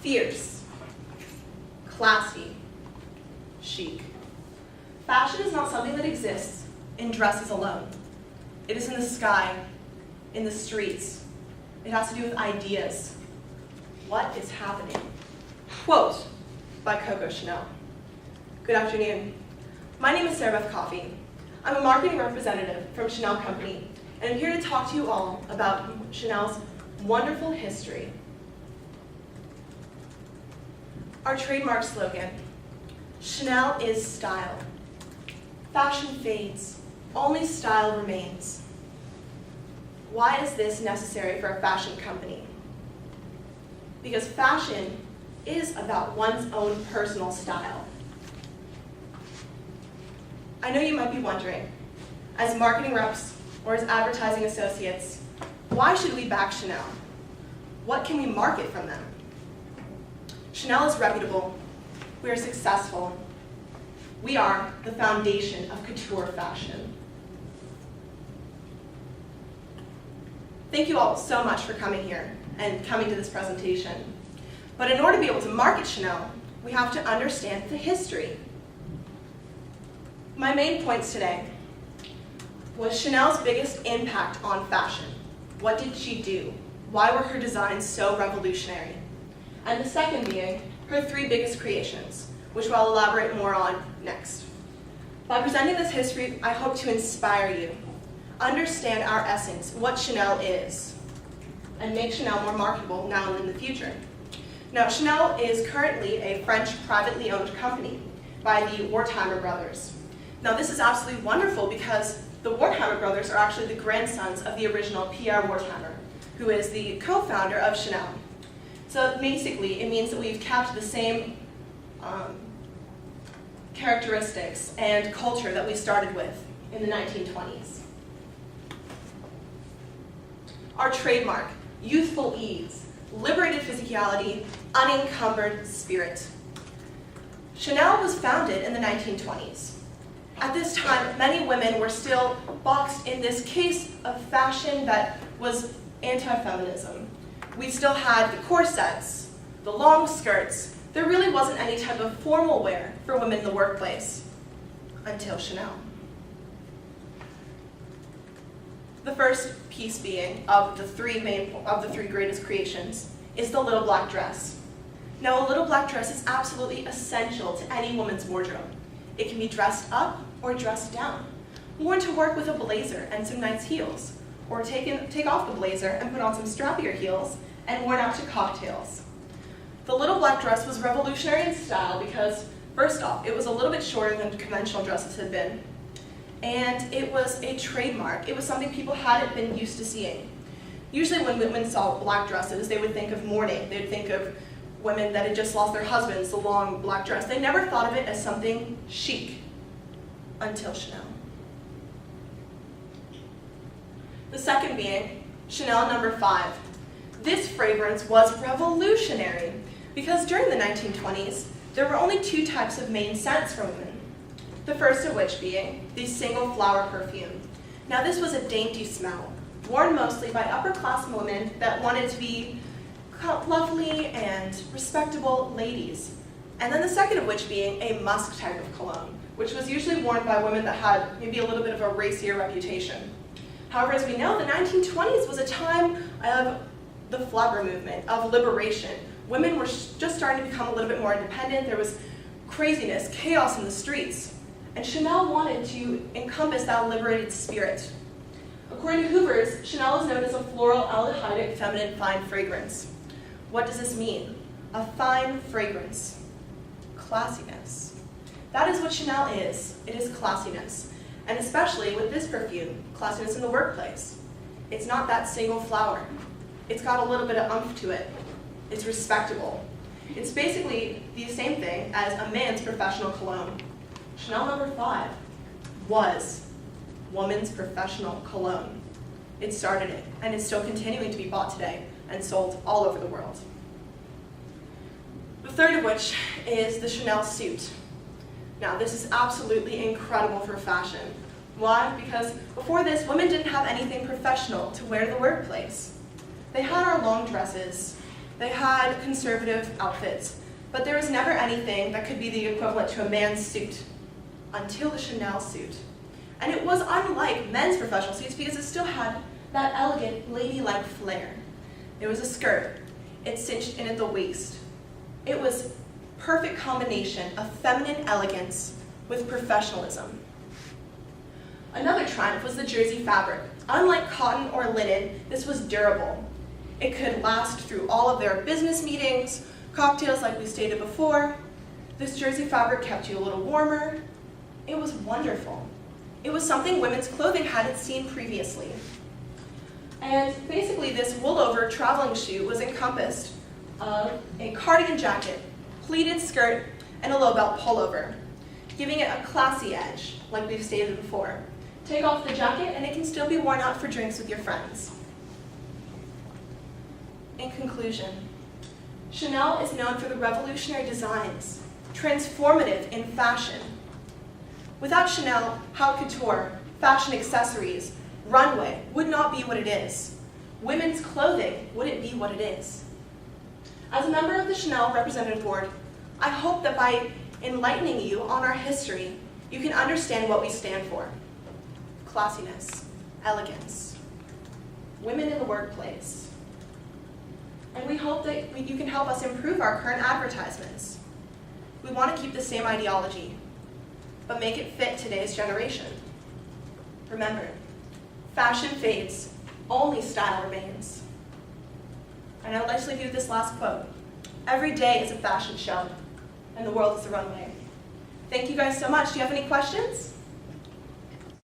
fierce, classy, chic. Fashion is not something that exists in dresses alone. It is in the sky, in the streets. It has to do with ideas. What is happening? Quote by Coco Chanel. Good afternoon. My name is Sara Beth. I'm a marketing representative from Chanel Company, and I'm here to talk to you all about Chanel's wonderful history. Our trademark slogan, Chanel is style. Fashion fades, only style remains. Why is this necessary for a fashion company? Because fashion is about one's own personal style. I know you might be wondering, as marketing reps or as advertising associates, why should we back Chanel? What can we market from them? Chanel is reputable. We are successful. We are the foundation of couture fashion. Thank you all so much for coming here and coming to this presentation. But in order to be able to market Chanel, we have to understand the history. My main points today was Chanel's biggest impact on fashion. What did she do? Why were her designs so revolutionary? And the second being her 3 biggest creations, which I'll elaborate more on next. By presenting this history, I hope to inspire you, understand our essence, what Chanel is, and make Chanel more marketable now and in the future. Now, Chanel is currently a French privately owned company by the Wertheimer brothers. Now, this is absolutely wonderful because the Wertheimer brothers are actually the grandsons of the original Pierre Wertheimer, who is the co-founder of Chanel. So basically, it means that we've kept the same characteristics and culture that we started with in the 1920s. Our trademark, youthful ease, liberated physicality, unencumbered spirit. Chanel was founded in the 1920s. At this time, many women were still boxed in this case of fashion that was anti-feminism. We still had the corsets, the long skirts. There really wasn't any type of formal wear for women in the workplace until Chanel. The first piece being of the three greatest creations is the little black dress. Now, a little black dress is absolutely essential to any woman's wardrobe. It can be dressed up or dressed down, worn to work with a blazer and some nice heels, or take off the blazer and put on some strappier heels and worn out to cocktails. The little black dress was revolutionary in style because, first off, it was a little bit shorter than conventional dresses had been, and it was a trademark. It was something people hadn't been used to seeing. Usually when women saw black dresses, they would think of mourning. They'd think of women that had just lost their husbands, the long black dress. They never thought of it as something chic until Chanel. The second being Chanel No. 5. This fragrance was revolutionary because during the 1920s, there were only 2 types of main scents for women. The first of which being the single flower perfume. Now, this was a dainty smell, worn mostly by upper-class women that wanted to be lovely and respectable ladies. And then the second of which being a musk type of cologne, which was usually worn by women that had maybe a little bit of a racier reputation. However, as we know, the 1920s was a time of the flapper movement, of liberation. Women were just starting to become a little bit more independent. There was craziness, chaos in the streets. And Chanel wanted to encompass that liberated spirit. According to Hoover's, Chanel is known as a floral aldehydic feminine fine fragrance. What does this mean? A fine fragrance. Classiness. That is what Chanel is. It is classiness. And especially with this perfume, classiness in the workplace. It's not that single flower. It's got a little bit of oomph to it. It's respectable. It's basically the same thing as a man's professional cologne. Chanel No. 5 was woman's professional cologne. It started it, and it's still continuing to be bought today and sold all over the world. The third of which is the Chanel suit. Now, this is absolutely incredible for fashion. Why? Because before this, women didn't have anything professional to wear to the workplace. They had our long dresses, They had conservative outfits, but there was never anything that could be the equivalent to a man's suit until the Chanel suit. And it was unlike men's professional suits because it still had that elegant, ladylike flair. There was a skirt. It cinched in at the waist. It was perfect combination of feminine elegance with professionalism. Another triumph was the jersey fabric. Unlike cotton or linen, this was durable. It could last through all of their business meetings, cocktails like we stated before. This jersey fabric kept you a little warmer. It was wonderful. It was something women's clothing hadn't seen previously. And basically this wool-over traveling shoe was encompassed of a cardigan jacket, pleated skirt, and a low-belt pullover, giving it a classy edge, like we've stated before. Take off the jacket and it can still be worn out for drinks with your friends. In conclusion, Chanel is known for the revolutionary designs, transformative in fashion. Without Chanel, haute couture, fashion accessories, runway would not be what it is. Women's clothing wouldn't be what it is. As a member of the Chanel Representative Board, I hope that by enlightening you on our history, you can understand what we stand for. Classiness, elegance, women in the workplace. And we hope that you can help us improve our current advertisements. We want to keep the same ideology, but make it fit today's generation. Remember, fashion fades, only style remains. And I would like to leave you with this last quote. Every day is a fashion show, and the world is the runway. Thank you guys so much. Do you have any questions?